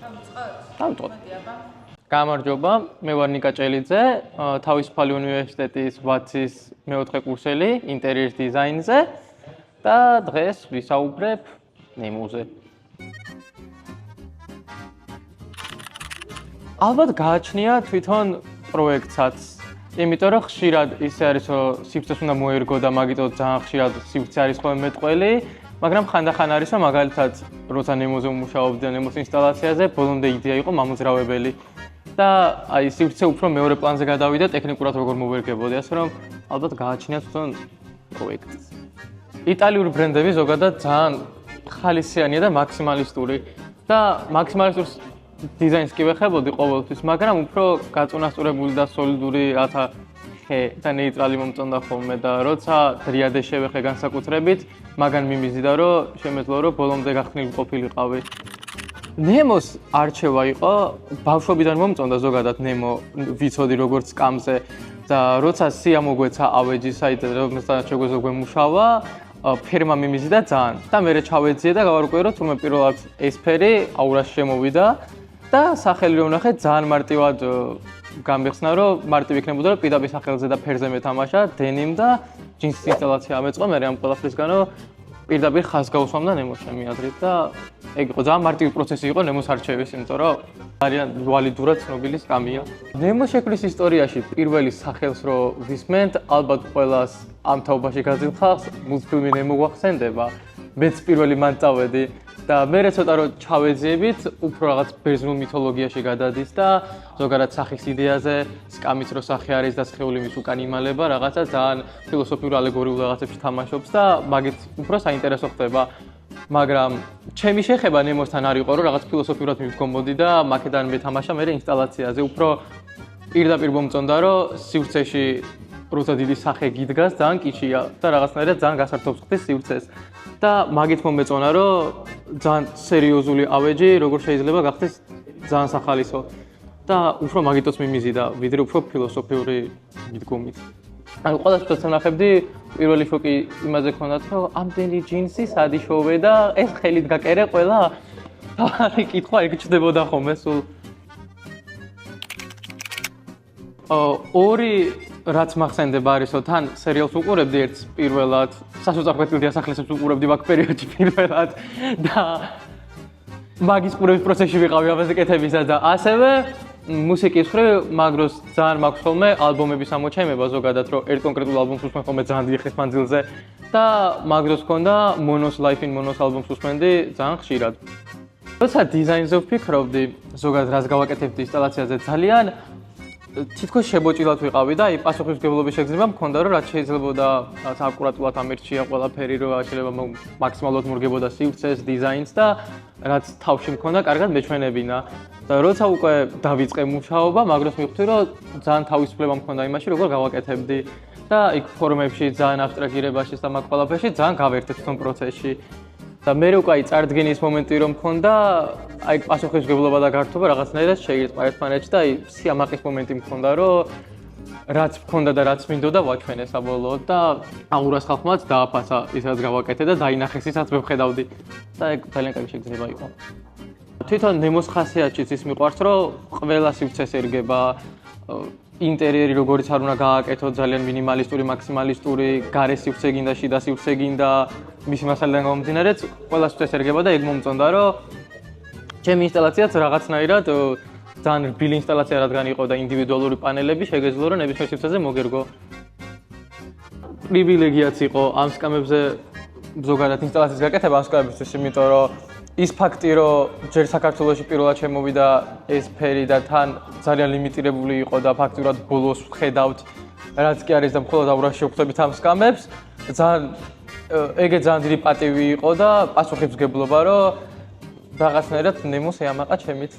დავიწყოთ. გამარჯობა, მე ვარ ნიკა ჭელიძე, თავისუფალი უნივერსიტეტის ვაცის მეოთხე კურსელი ინტერიერის დიზაინზე და დღეს ვისაუბრებ ნემოზე. ალბათ გააჩნია თვითონ პროექტსაც, იმიტომ რომ ხშირად ისე არის, რომ სივრცეს უნდა მოერგო და მაგიტო ძალიან ხშირად სივრცე არის ხოლმე მეტყველი, მაგრამ ხანდახან არის, რომ მაგალითად როცა ნემოზე ვმუშაობდი და ნემოს ინსტალაციაზე, ბოლომდე იდეა იყო მამოძრავებელი. და აი სივრცე უფრო მეორე პლანზე გადავიდა ტექნიკურად როგორ მოვერგებოდი, ასე რომ ალბათ გააჩნია თვითონ პროექტი. იტალიური ბრენდები ზოგადად ძალიან ხალისიანია და მაქსიმალისტური და მაქსიმალისტურ დიზაინს კი ვეხებოდი ყოველთვის, მაგრამ უფრო გაწონასწორებული და სოლიდური რათა ხე და ნეიტრალი მომწონდა ხოლმე და როცა დრიადე შევეხე განსაკუთრებით, მაგან მიმიზიდა, რომ შემეძლო რომ ბოლომდე გახსნილი ყოფილიყავი. ნემოს არჩევა იყო, ბავშვობიდან მომწონდა ზოგადად ნემო, ვიცოდი როგორც სკამზე და როცა სია მოგვეცა ავეჯი საიტზე, რომელსაც შეგვეძლო გვემუშავა, ფერმა მიმიზიდა ძალიან და მე ჩავეძიე და გავარკვიე, რომ თურმე პირველად ეს ფერი აურას შემოვიდა და სახელი რომ ვნახე, ძალიან მარტივად გამიხსნა, რომ მარტივი იქნებოდა, რომ პირდაპირ სახელზე და ფერზე მეთამაშა დენიმ და ჯინსის ინსტალაცია ამეწყო, მე ამ ყველაფრისგანო პირდაპირ ხაზს გავუსვამ და ნემოს შემიადრით და ეგ იყო ძალიან მარტივი პროცესი იყო ნემოს არჩევის, იმიტომ რომ ძალიან ვალიდურად ცნობილი სკამია. ნემოს შექმნის ისტორიაში პირველი სახელს რო ვისმენთ, ალბათ ყველას ამ თაობაში გაძილხავს, მულტფილმი ნემო გვახსენდება. მეც პირველი მან წავედი და მე ცოტა რომ ჩავეძიებით, უფრო რაღაც ბერძნულ მითოლოგიაში გადადის და ზოგადად სახის იდეაზე, სკამის რო სახე არის და სხეული მის უკან იმალება, რაღაცა ძალიან ფილოსოფიურ ალეგორიულ რაღაცებში თამაშობს და მაგით უფრო საინტერესო ხდება. მაგრამ ჩემი შეხება ნემოსთან არ იყო, რომ რაღაც ფილოსოფიურად მივდგომოდი და მაკედან მეთამაშა მე ინსტალაციაზე, უფრო პირდაპირ მომწონდა, რომ სივრცეში როცა დიდი სახე გიდგას, ძალიან კიჩია და რაღაცნაირად ძალიან გასართობს ხდის სივრცეს. და მაგით მომეწონა, რომ ძალიან სერიოზული ავეჯი როგორ შეიძლება გახდეს ძალიან სახალისო და უფრო მაგითაც მიმიზიდა, ვიდრე უფრო ფილოსოფიური მიდგომით. ანუ ყველასთვის ვნახებდი, პირველი შოკი იმაზე ქონდათ, რომ ამდენი ჯინსი სადიშოვე და ეს ხელით გაკერე ყველა. აი კითხვა ეგ ჩდებოდა ხოლმე სულ. ორი რაც მახსენდება არის, რომ თან სერიალს უყურებდი ერთს პირველად, სასოწარკვეთილ დიასახლისებს უყურებდი მაგ პერიოდში პირველად და მაგის ყურების პროცესში ვიყავი ამაზე კეთებისა და ასევე მუსიკის მხრივ მაგროს ძალიან მაქვს ხოლმე ალბომების ამოჩენება ზოგადად, რომ ერთ კონკრეტულ ალბომს უსმენ ხოლმე ძალიან დიდი ხნის მანძილზე და მაგროს ჰქონდა Monos Life in Monos ალბომს უსმენდი ძალიან ხშირად. როცა დიზაინზე ვფიქრობდი, ზოგადად რას გავაკეთებდი ინსტალაციაზე ძალიან თითქოს შებოჭილად ვიყავი და აი პასუხისმგებლობის შეგრძნება მქონდა, რომ რაც შეიძლებოდა რაღაც აკურატულად ამერჩია ყველაფერი, რომ შეიძლება მაქსიმალურად მორგებოდა სივრცეს, დიზაინს და რაც თავში მქონდა, კარგად მეჩვენებინა. და როცა უკვე დავიწყე მუშაობა, მაგროს მივხვდი, რომ ძალიან თავისუფლება მქონდა იმაში, როგორ გავაკეთებდი და იქ ფორმებში, ძალიან აბსტრაგირებაში და მაგ ყველაფერში ძალიან გავერთე თვითონ პროცესში. და მე უკვე აი წარდგენის მომენტი რომ მქონდა, აი პასუხისმგებლობა და გართობა რაღაცნაირად შეირწყა ერთმანეთში და აი სიამაყის მომენტი მქონდა, რომ რაც მქონდა და რაც მინდოდა ვაჩვენე საბოლოოდ და აურას ხალხმაც დააფასა ისაც გავაკეთე და დაინახეს ისაც მე ვხედავდი და ეგ ძალიან კარგი შეგრძნება იყო. თვითონ ნემოს ხასიათშიც ის მიყვარს, რომ ყველა სივრცეს ერგება, ინტერიერი როგორიც არ უნდა გააკეთო, ძალიან მინიმალისტური, მაქსიმალისტური, გარე სივრცე გინდა, შიდა სივრცე გინდა, მისი მასალიდან გამომდინარეც ყველა სივრცეს ერგება და ეგ მომწონდა, რომ ჩემი ინსტალაციაც რაღაცნაირად ძალიან რბილი ინსტალაცია რადგან იყო და ინდივიდუალური პანელები შეგეძლო, რომ ნებისმიერ სივრცეზე მოგერგო. პრივილეგიაც იყო ამ სკამებზე ზოგადად ინსტალაციის გაკეთება ამ სკამებისთვის, იმიტომ რომ ის ფაქტი, რომ ჯერ საქართველოში პირველად შემოვიდა ეს ფერი და თან ძალიან ლიმიტირებული იყო და ფაქტურად ბოლოს ვხედავთ, რაც კი არის და მხოლოდ აურაში შევხვდებით ამ სკამებს, ეგეც ძალიან დიდი პატივი იყო და პასუხისმგებლობა, რომ რაღაცნაირად ნემოს ეამაყა ჩემით.